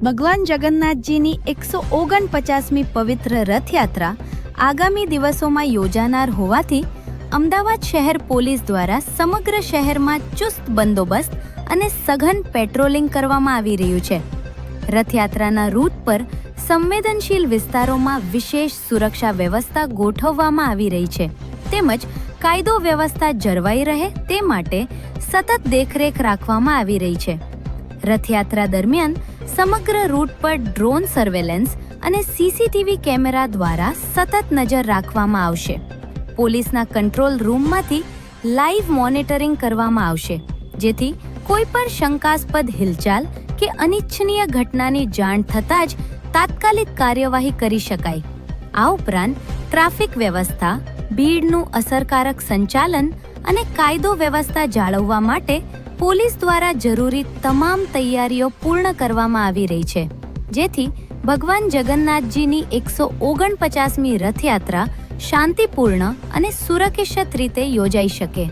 ભગવાન જગન્નાથજીની 149મી પવિત્ર રથયાત્રા આગામી દિવસોમાં યોજાનાર હોવાથી અમદાવાદ શહેર પોલીસ દ્વારા સમગ્ર શહેરમાં ચુસ્ત બંદોબસ્ત અને સઘન પેટ્રોલિંગ કરવામાં આવી રહ્યું છે. રથયાત્રાના રૂટ પર સંવેદનશીલ વિસ્તારોમાં વિશેષ સુરક્ષા વ્યવસ્થા ગોઠવવામાં આવી રહી છે તેમજ કાયદો વ્યવસ્થા જળવાઈ રહે તે માટે સતત દેખરેખ રાખવામાં આવી રહી છે. રથયાત્રા દરમિયાન સમગ્ર રૂટ પર ડ્રોન સર્વેલન્સ અને સીસીટીવી કેમેરા દ્વારા સતત નજર રાખવામાં આવશે. પોલીસના કંટ્રોલ રૂમમાંથી લાઈવ મોનિટરિંગ કરવામાં આવશે જેથી કોઈ પણ શંકાસ્પદ હિલચાલ કે અનિચ્છનીય ઘટનાની જાણ થતાં જ તાત્કાલિક કાર્યવાહી કરી શકાય. આ ઉપરાંત ટ્રાફિક વ્યવસ્થા, ભીડનું અસરકારક સંચાલન અને કાયદો વ્યવસ્થા જાળવવા માટે પોલીસ દ્વારા જરૂરી તમામ તૈયારીઓ પૂર્ણ કરવામાં આવી રહી છે જેથી ભગવાન જગન્નાથજીની 149મી રથયાત્રા શાંતિપૂર્ણ અને સુરક્ષિત રીતે યોજાઈ શકે.